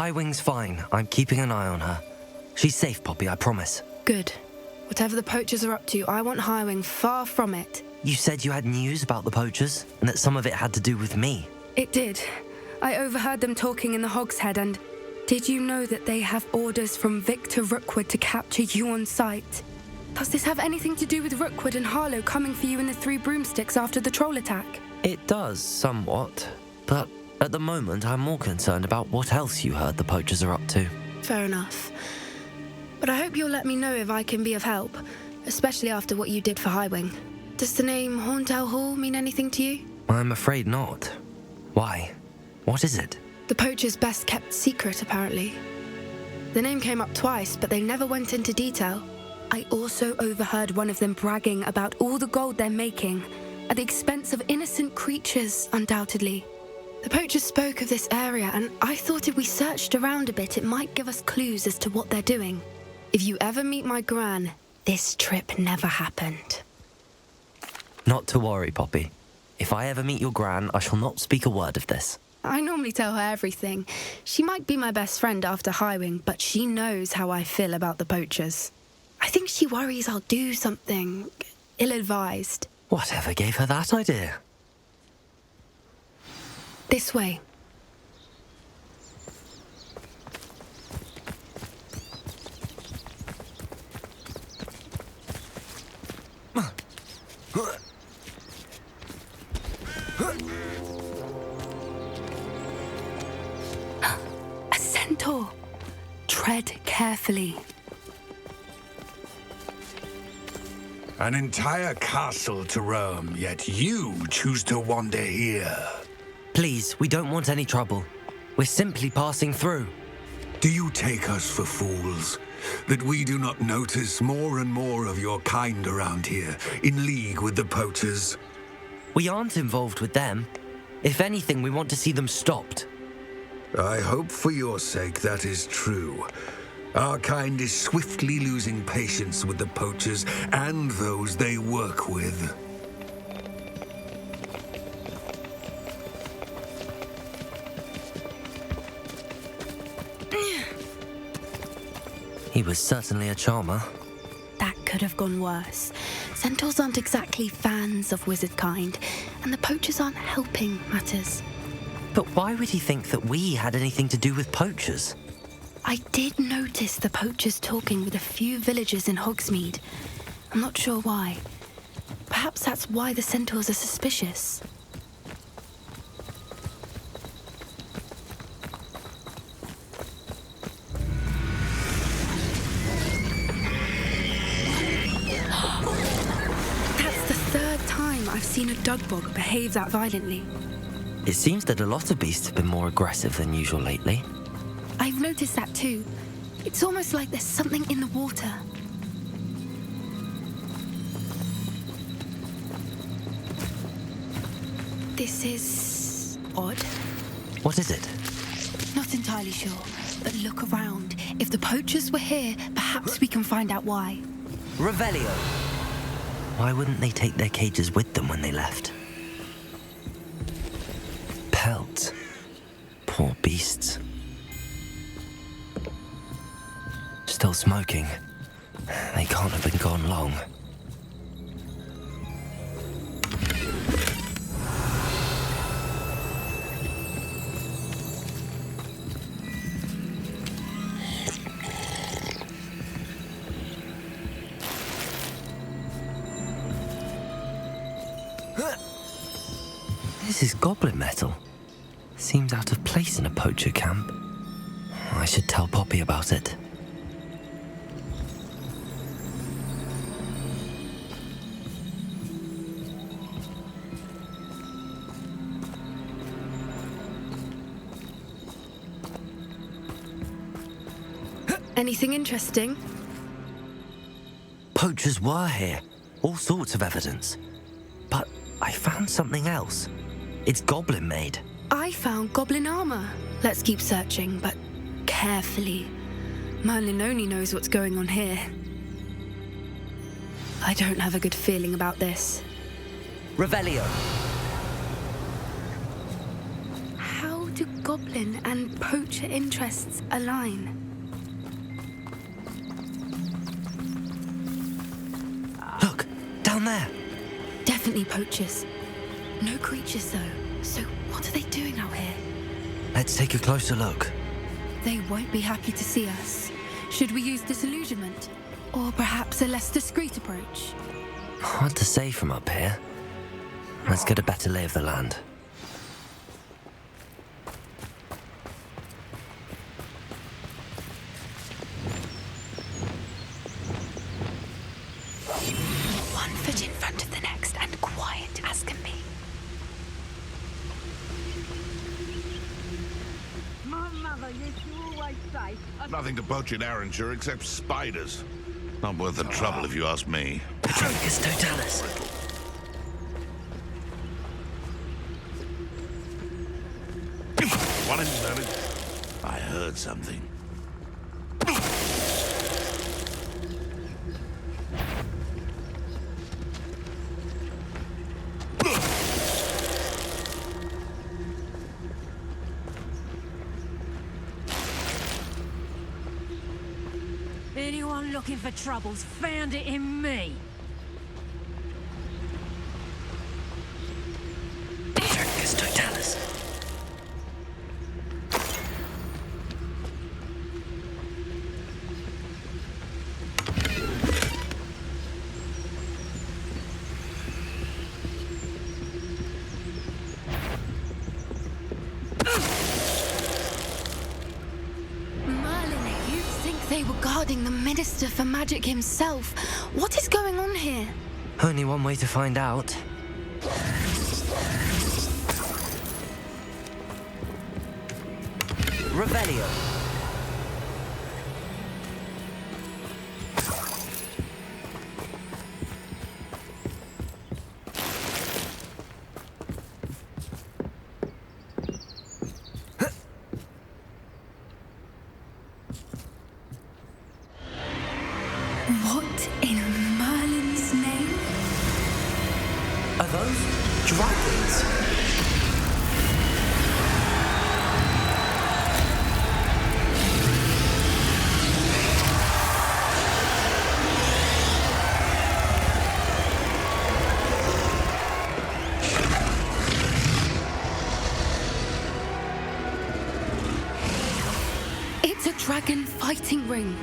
Highwing's fine. I'm keeping an eye on her. She's safe, Poppy, I promise. Good. Whatever the poachers are up to, I want Highwing far from it. You said you had news about the poachers, and that some of it had to do with me. It did. I overheard them talking in the Hog's Head, and did you know that they have orders from Victor Rookwood to capture you on sight? Does this have anything to do with Rookwood and Harlow coming for you in the Three Broomsticks after the troll attack? It does, somewhat. But at the moment, I'm more concerned about what else you heard the poachers are up to. Fair enough. But I hope you'll let me know if I can be of help, especially after what you did for Highwing. Does the name Horntail Hall mean anything to you? I'm afraid not. Why? What is it? The poachers' best-kept secret, apparently. The name came up twice, but they never went into detail. I also overheard one of them bragging about all the gold they're making, at the expense of innocent creatures, undoubtedly. The poachers spoke of this area, and I thought if we searched around a bit, it might give us clues as to what they're doing. If you ever meet my gran, this trip never happened. Not to worry, Poppy. If I ever meet your gran, I shall not speak a word of this. I normally tell her everything. She might be my best friend after Highwing, but she knows how I feel about the poachers. I think she worries I'll do something ill-advised. Whatever gave her that idea? This way. A centaur. Tread carefully. An entire castle to roam, yet you choose to wander here. Please, we don't want any trouble. We're simply passing through. Do you take us for fools? That we do not notice more and more of your kind around here, in league with the poachers? We aren't involved with them. If anything, we want to see them stopped. I hope for your sake that is true. Our kind is swiftly losing patience with the poachers and those they work with. He was certainly a charmer. That could have gone worse. Centaurs aren't exactly fans of wizard kind, and the poachers aren't helping matters. But why would he think that we had anything to do with poachers? I did notice the poachers talking with a few villagers in Hogsmeade. I'm not sure why. Perhaps that's why the centaurs are suspicious. That's the third time I've seen a dugbog behave that violently. It seems that a lot of beasts have been more aggressive than usual lately. I've noticed that too. It's almost like there's something in the water. This is odd. What is it? Not entirely sure, but look around. If the poachers were here, perhaps we can find out why. Revelio! Why wouldn't they take their cages with them when they left? Pelts. Poor beasts. Still smoking. They can't have been gone long. This is goblin metal. Seems out of place in a poacher camp. I should tell Poppy about it. Anything interesting? Poachers were here. All sorts of evidence. But I found something else. It's goblin made. I found goblin armor. Let's keep searching, but carefully. Merlin only knows what's going on here. I don't have a good feeling about this. Revelio. How do goblin and poacher interests align. Look, down there. Definitely poachers. No creatures, though. So what are they doing out here? Let's take a closer look. They won't be happy to see us. Should we use disillusionment? Or perhaps a less discreet approach? Hard to say from up here. Let's get a better lay of the land. One foot in front of the next and quiet as can be. My mother used to always say, Nothing to poach in Arranshire except spiders. Not worth the trouble if you ask me. Petrocus totalis. One inverted. I heard something. anyone looking for trouble's found it in me. Petrocus totalis. They were guarding the Minister for Magic himself. What is going on here? Only one way to find out. Revelio. What in Merlin's name? Are those dragons? It's a dragon fighting ring.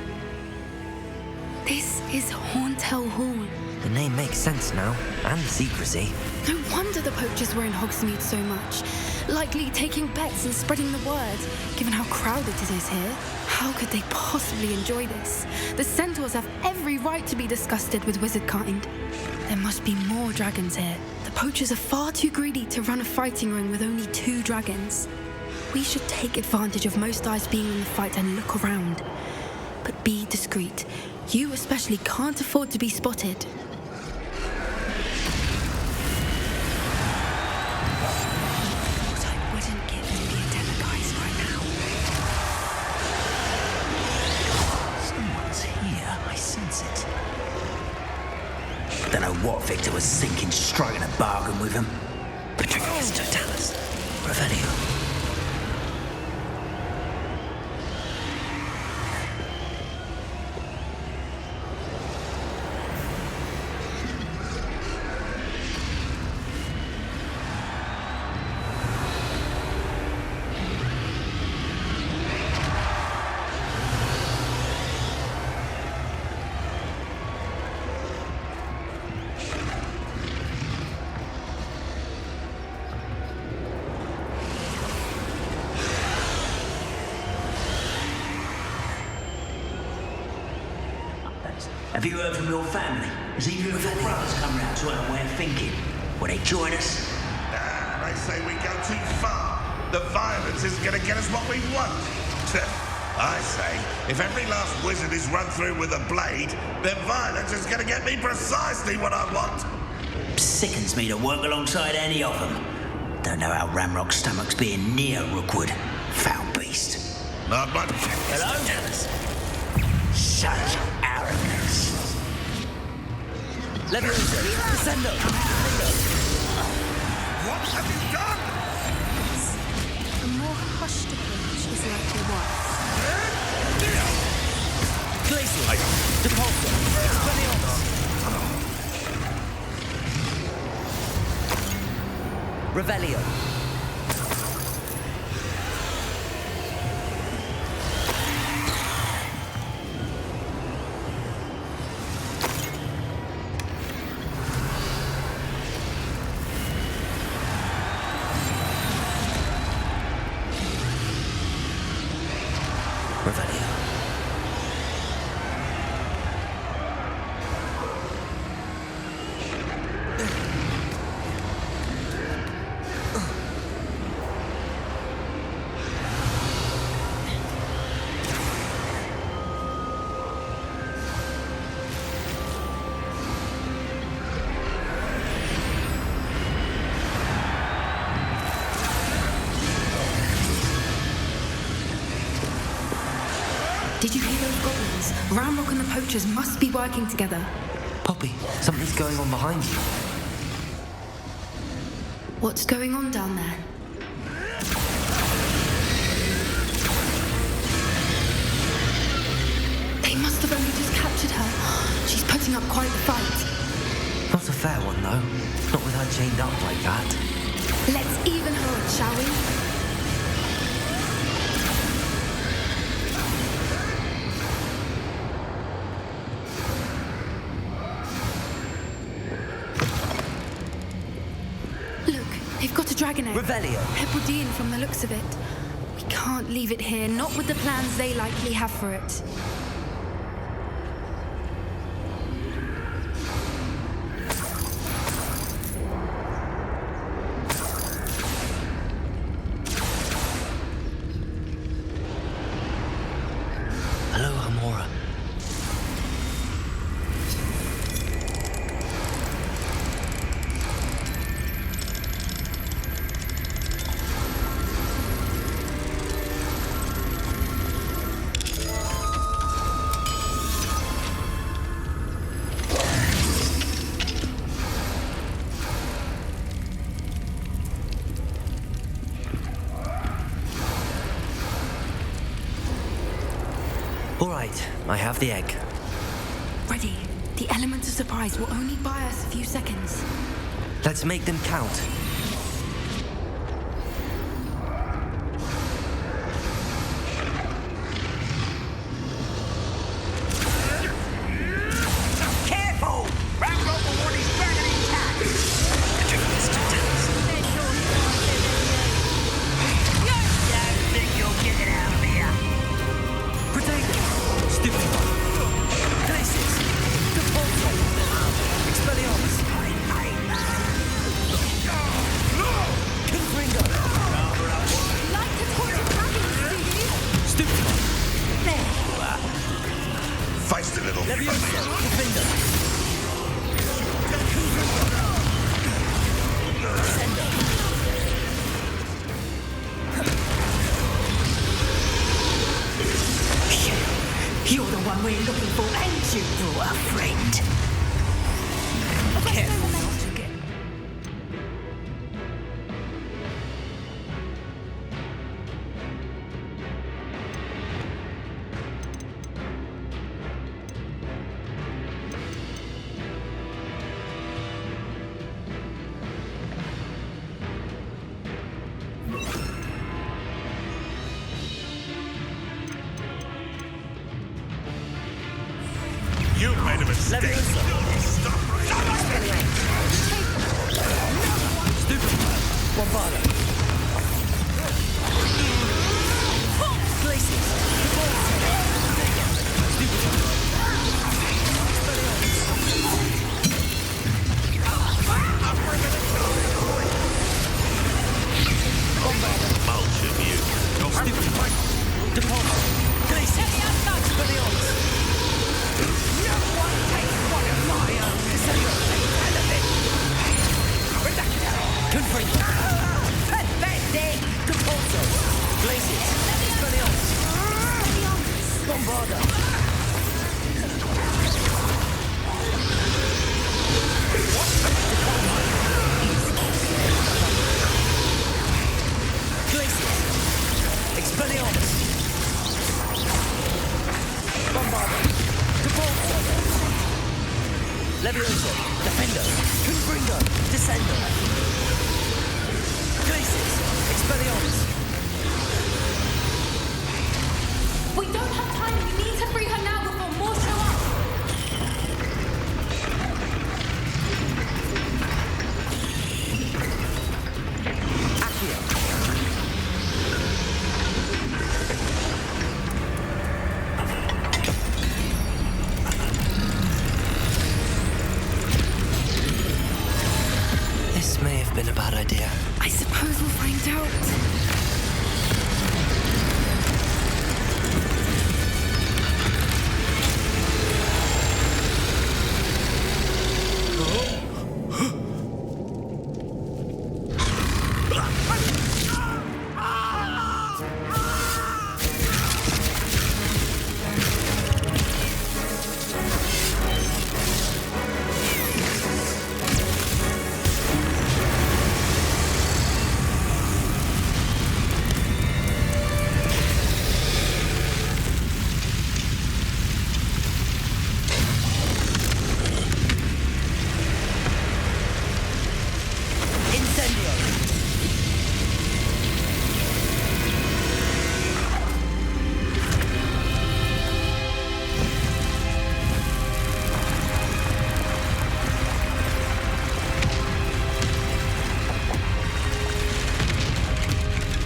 This is Hauntel Hall. The name makes sense now, and the secrecy. No wonder the poachers were in Hogsmeade so much. Likely taking bets and spreading the word, given how crowded it is here. How could they possibly enjoy this? The centaurs have every right to be disgusted with wizard kind. There must be more dragons here. The poachers are far too greedy to run a fighting ring with only 2 dragons. We should take advantage of most eyes being in the fight and look around. But be discreet. You especially can't afford to be spotted. What I wouldn't give to be a demiguise right now. Someone's here, I sense it. Don't know what Victor was thinking, striking a bargain with him. Petrocus totalis. Revelio. Have you heard from your family? Has either of your brothers come round to our way of thinking? Will they join us? Nah, they say we go too far. The violence isn't going to get us what we want. I say, if every last wizard is run through with a blade, then violence is going to get me precisely what I want. Sickens me to work alongside any of them. Don't know how Ramrock's stomach's being near Rookwood. Foul beast. Not much. Hello? Such arrogance. Leviosa. Descendo. What have you done? A more hushed Revelio. Revelio. Did you hear those goblins? Ramrock and the poachers must be working together. Poppy, something's going on behind you. What's going on down there? They must have only just captured her. She's putting up quite the fight. Not a fair one, though. Not with her chained up like that. Let's even her up, shall we? They've got a dragon egg. Revelio. Hebridean from the looks of it. We can't leave it here, not with the plans they likely have for it. Hello, Amora. All right, I have the egg. Ready. The element of surprise will only buy us a few seconds. Let's make them count. Careful! Ramrock will want his dragon intact! Don't think you'll get it out of here! Protego! Stupid! Glacis! Depulso! Expelliarmus! Confringo! Like the torture dragons, do you? Stupid! There. Feisty little Levioso! Defender! You're the one we're looking for, ain't you, poor friend? Careful not to get... You made a mistake. Levioso! Stop right now. Stupid! Bombarda! Glacis! Mulch of you. You'll have to fight. Depulso! Glacis! Expelliarmus! No one takes one of my own element! Confringo! Pathetic! Depulso! Glacis! Expelliarmus! Bombarda! Glacis! Expelliarmus! Bombarda! Depulso! Levioso! Defender! Confringo! Descender! This may have been a bad idea. I suppose we'll find out.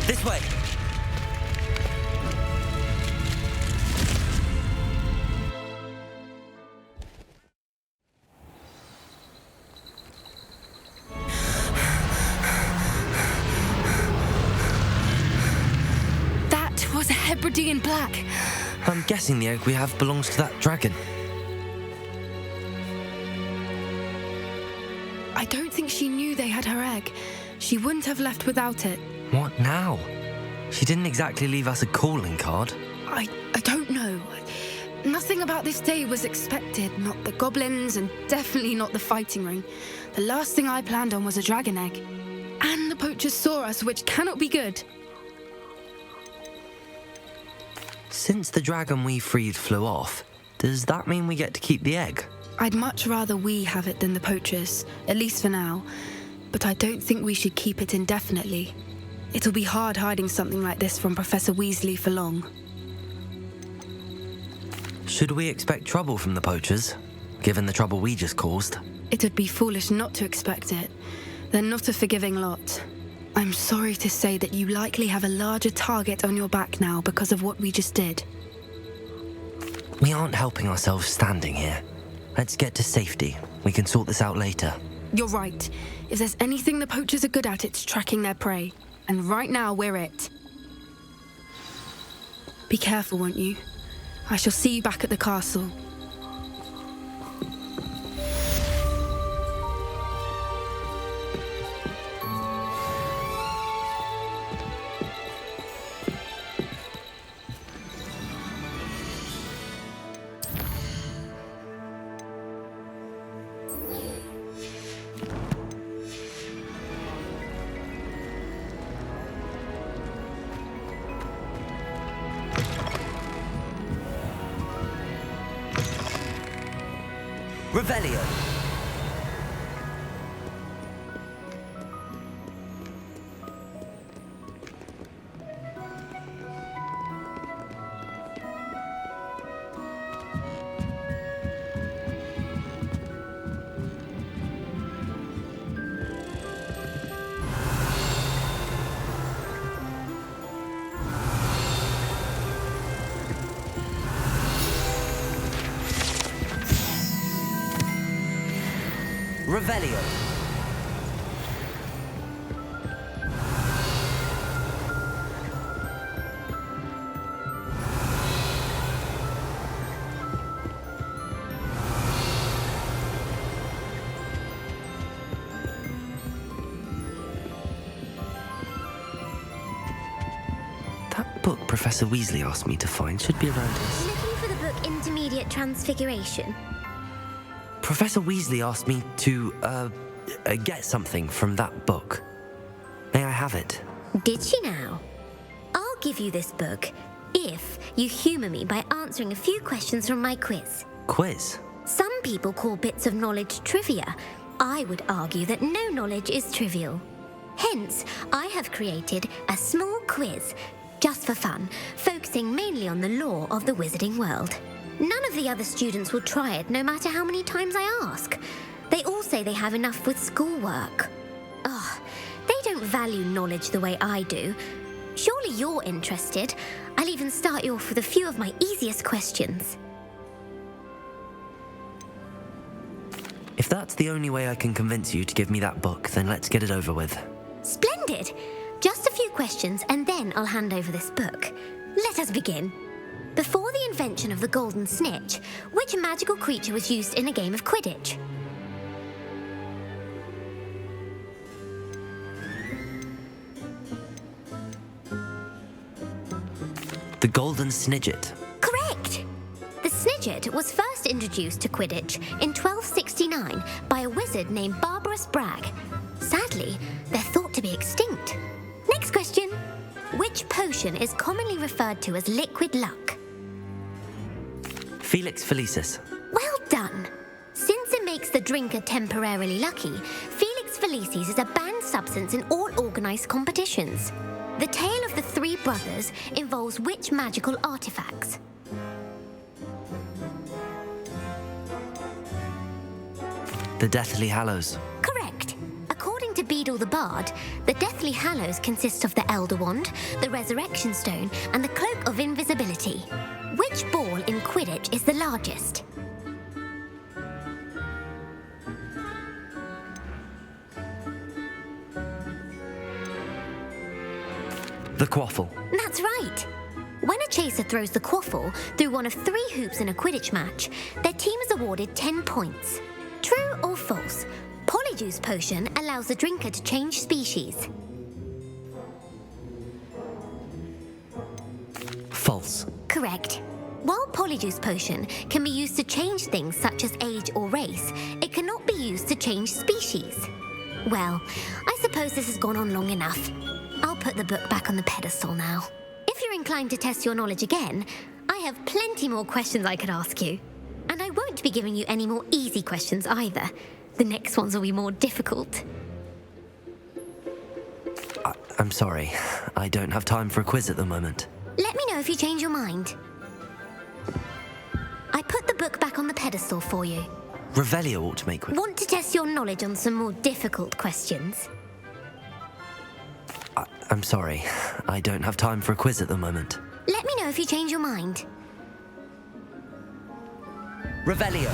This way! That was a Hebridean black. I'm guessing the egg we have belongs to that dragon. I don't think she knew they had her egg. She wouldn't have left without it. What now? She didn't exactly leave us a calling card. I don't know. Nothing about this day was expected. Not the goblins, and definitely not the fighting ring. The last thing I planned on was a dragon egg. And the poachers saw us, which cannot be good. Since the dragon we freed flew off, does that mean we get to keep the egg? I'd much rather we have it than the poachers, at least for now. But I don't think we should keep it indefinitely. It'll be hard hiding something like this from Professor Weasley for long. Should we expect trouble from the poachers, given the trouble we just caused? It would be foolish not to expect it. They're not a forgiving lot. I'm sorry to say that you likely have a larger target on your back now because of what we just did. We aren't helping ourselves standing here. Let's get to safety. We can sort this out later. You're right. If there's anything the poachers are good at, it's tracking their prey. And right now, we're it. Be careful, won't you? I shall see you back at the castle. Revelio! Revelio! That book Professor Weasley asked me to find should be around us. Looking for the book Intermediate Transfiguration? Professor Weasley asked me to, get something from that book. May I have it? Did she now? I'll give you this book if you humour me by answering a few questions from my quiz. Quiz? Some people call bits of knowledge trivia. I would argue that no knowledge is trivial. Hence, I have created a small quiz, just for fun, focusing mainly on the lore of the wizarding world. None of the other students will try it, no matter how many times I ask. They all say they have enough with schoolwork. Ugh, they don't value knowledge the way I do. Surely you're interested. I'll even start you off with a few of my easiest questions. If that's the only way I can convince you to give me that book, then let's get it over with. Splendid! Just a few questions and then I'll hand over this book. Let us begin. Before the invention of the golden snitch, which magical creature was used in a game of Quidditch? The golden snidget. Correct! The snidget was first introduced to Quidditch in 1269 by a wizard named Barbarous Bragg. Sadly, they're thought to be extinct. Next question. Which potion is commonly referred to as liquid luck? Felix Felicis. Well done! Since it makes the drinker temporarily lucky, Felix Felicis is a banned substance in all organised competitions. The tale of the three brothers involves which magical artifacts? The Deathly Hallows. Correct. According to Beadle the Bard, the Deathly Hallows consist of the Elder Wand, the Resurrection Stone, and the Cloak of Invisibility. Which ball in Quidditch is the largest? The Quaffle. That's right. When a chaser throws the quaffle through one of 3 hoops in a Quidditch match, their team is awarded 10 points. True or false? Polyjuice potion allows the drinker to change species. False. Correct. While Polyjuice potion can be used to change things such as age or race, it cannot be used to change species. Well, I suppose this has gone on long enough. I'll put the book back on the pedestal now. If you're inclined to test your knowledge again, I have plenty more questions I could ask you. And I won't be giving you any more easy questions either. The next ones will be more difficult. I'm sorry. I don't have time for a quiz at the moment. Let me know if you change your mind. I put the book back on the pedestal for you. Revelio ought to make quiz. Want to test your knowledge on some more difficult questions? I'm sorry. I don't have time for a quiz at the moment. Let me know if you change your mind. Revelio.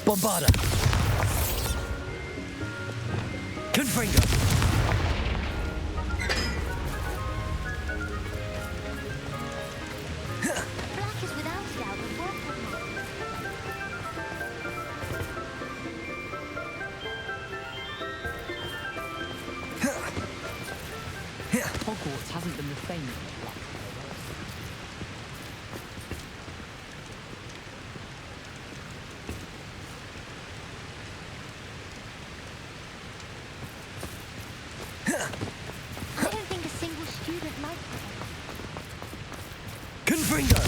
Bombarda. Confringo. Black is without doubt the work of Hogwarts hasn't been the same since Black. I don't think a single student likes it. Confringo!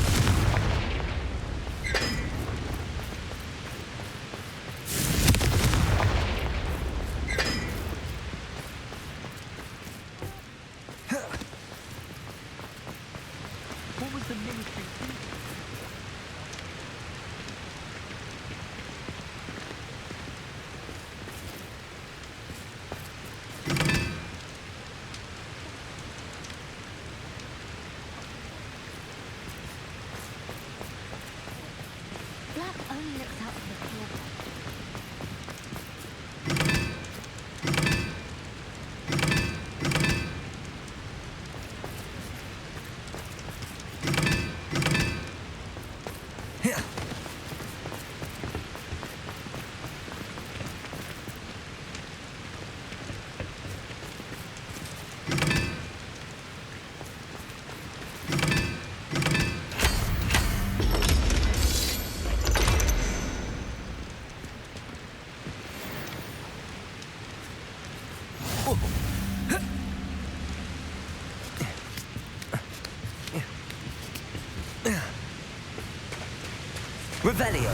What was the ministry thinking? Black only looks out for the pure. Revelio!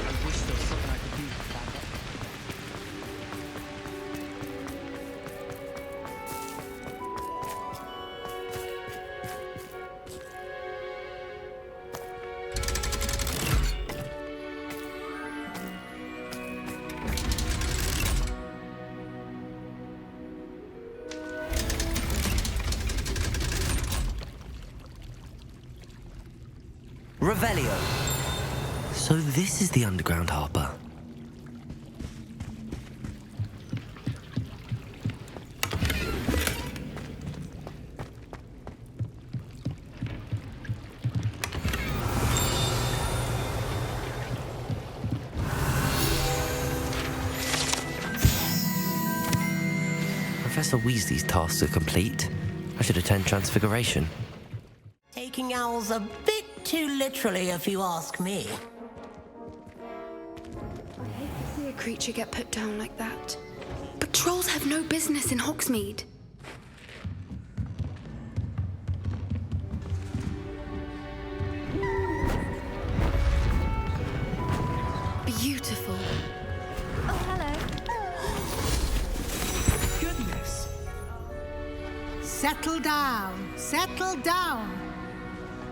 I wish there was something I could do to stand up. Revelio! So this is the underground harbour. Professor Weasley's tasks are complete. I should attend Transfiguration. Taking owls a bit too literally, if you ask me. I hate to see a creature get put down like that. But trolls have no business in Hogsmeade. Beautiful. Oh, hello. Goodness! Settle down, settle down.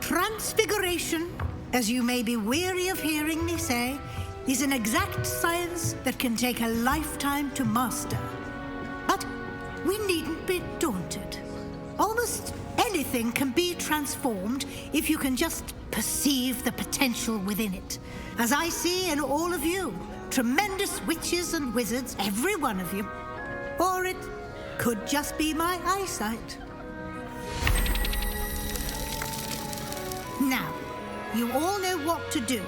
Transfiguration, as you may be weary of hearing me say, is an exact science that can take a lifetime to master. But we needn't be daunted. Almost anything can be transformed if you can just perceive the potential within it. As I see in all of you, tremendous witches and wizards, every one of you. Or it could just be my eyesight. Now, you all know what to do.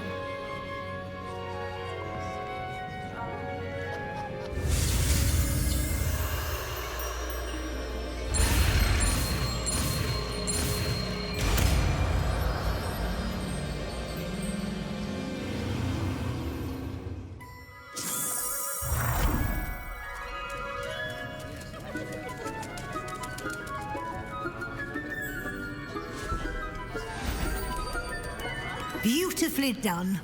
Beautifully done.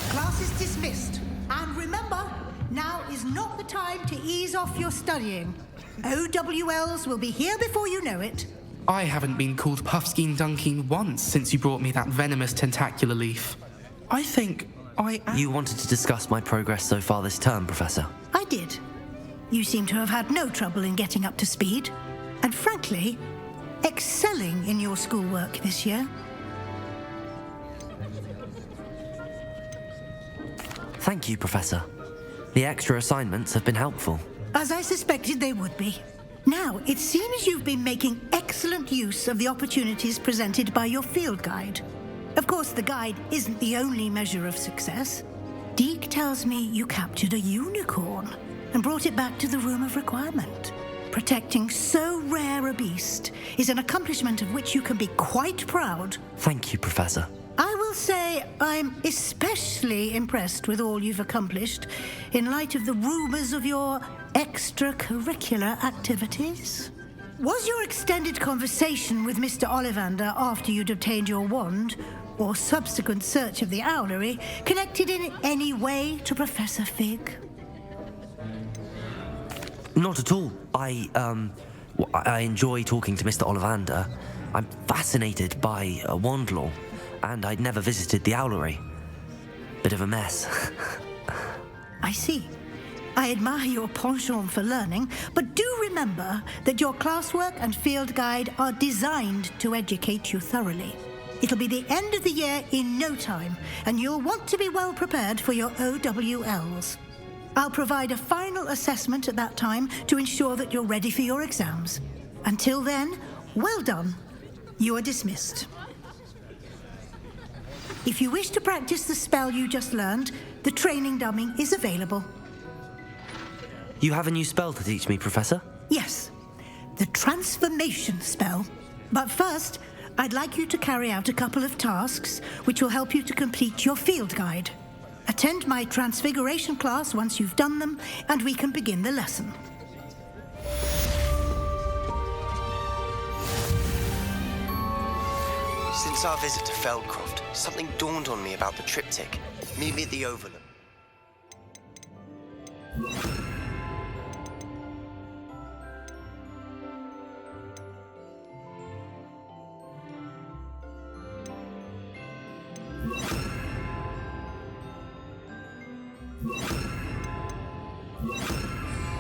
Class is dismissed. And remember, now is not the time to ease off your studying. OWLs will be here before you know it. I haven't been called Puffskein Dunkeen once since you brought me that venomous tentacular leaf. I think You wanted to discuss my progress so far this term, Professor? I did. You seem to have had no trouble in getting up to speed, and frankly, excelling in your schoolwork this year. Thank you, Professor. The extra assignments have been helpful. As I suspected they would be. Now, it seems you've been making excellent use of the opportunities presented by your field guide. Of course, the guide isn't the only measure of success. Deke tells me you captured a unicorn and brought it back to the Room of Requirement. Protecting so rare a beast is an accomplishment of which you can be quite proud. Thank you, Professor. I will say I'm especially impressed with all you've accomplished in light of the rumors of your extracurricular activities. Was your extended conversation with Mr. Ollivander after you'd obtained your wand, or subsequent search of the owlery, connected in any way to Professor Fig? Not at all. I enjoy talking to Mr. Ollivander. I'm fascinated by wand lore, and I'd never visited the owlery. Bit of a mess. I see. I admire your penchant for learning, but do remember that your classwork and field guide are designed to educate you thoroughly. It'll be the end of the year in no time, and you'll want to be well prepared for your OWLs. I'll provide a final assessment at that time to ensure that you're ready for your exams. Until then, well done. You are dismissed. If you wish to practice the spell you just learned, the training dummy is available. You have a new spell to teach me, Professor? Yes, the transformation spell. But first, I'd like you to carry out a couple of tasks which will help you to complete your field guide. Attend my transfiguration class once you've done them, and we can begin the lesson. Since our visit to Feldcroft, something dawned on me about the triptych. Meet me at the Overlook.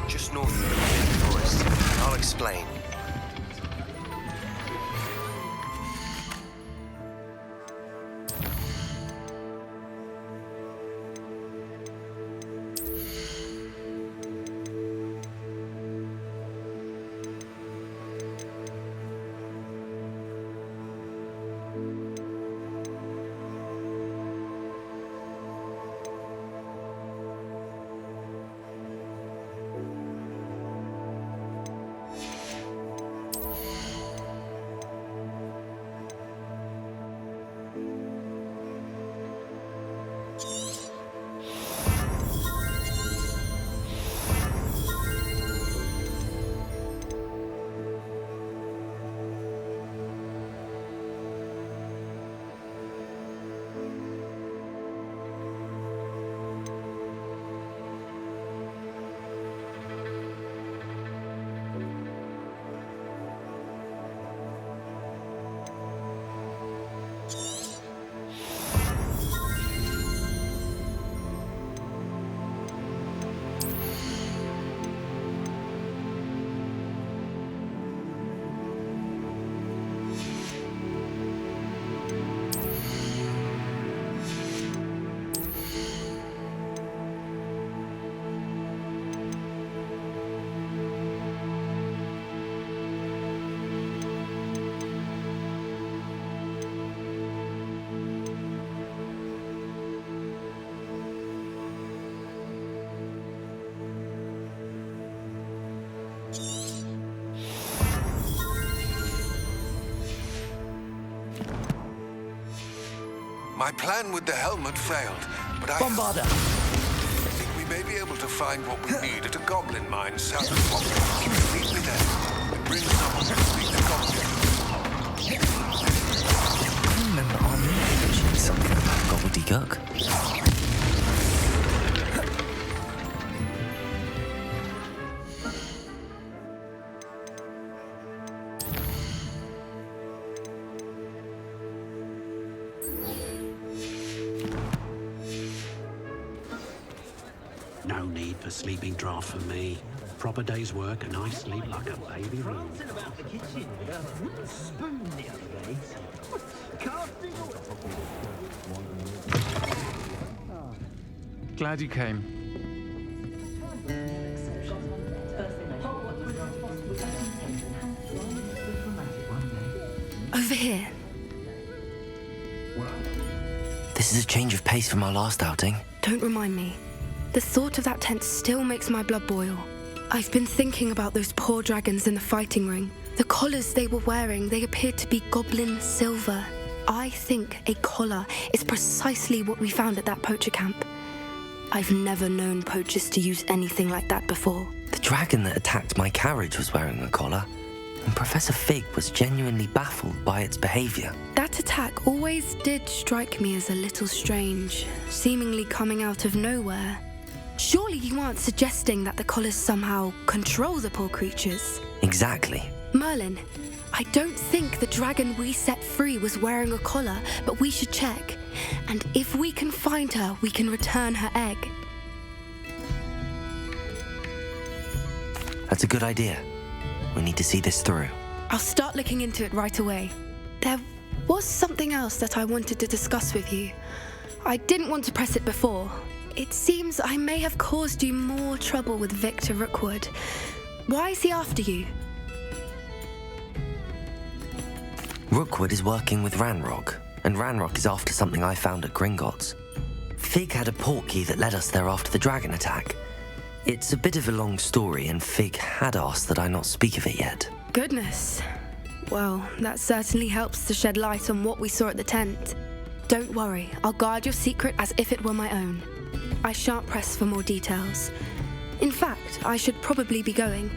Just north of the forest. I'll explain. My plan with the helmet failed, but Bombarder! I think we may be able to find what we need at a goblin mine south of Hogwarts. Meet me there and bring someone to speak to goblin. I remember Armin mentioning something about gobbledygook. a sleeping draft for me. Proper day's work and I sleep like a baby room. Glad you came. Over here. This is a change of pace from our last outing. Don't remind me. The thought of that tent still makes my blood boil. I've been thinking about those poor dragons in the fighting ring. The collars they were wearing, they appeared to be goblin silver. I think a collar is precisely what we found at that poacher camp. I've never known poachers to use anything like that before. The dragon that attacked my carriage was wearing a collar, and Professor Fig was genuinely baffled by its behavior. That attack always did strike me as a little strange, seemingly coming out of nowhere. Surely you aren't suggesting that the collars somehow control the poor creatures? Exactly. Merlin, I don't think the dragon we set free was wearing a collar, but we should check. And if we can find her, we can return her egg. That's a good idea. We need to see this through. I'll start looking into it right away. There was something else that I wanted to discuss with you. I didn't want to press it before. It seems I may have caused you more trouble with Victor Rookwood. Why is he after you? Rookwood is working with Ranrock, and Ranrock is after something I found at Gringotts. Fig had a portkey that led us there after the dragon attack. It's a bit of a long story, and Fig had asked that I not speak of it yet. Goodness. Well, that certainly helps to shed light on what we saw at the tent. Don't worry, I'll guard your secret as if it were my own. I shan't press for more details. In fact, I should probably be going.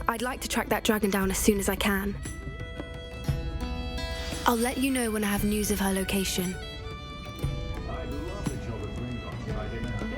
I'd like to track that dragon down as soon as I can. I'll let you know when I have news of her location. I love the job at Gringotts, I didn't know.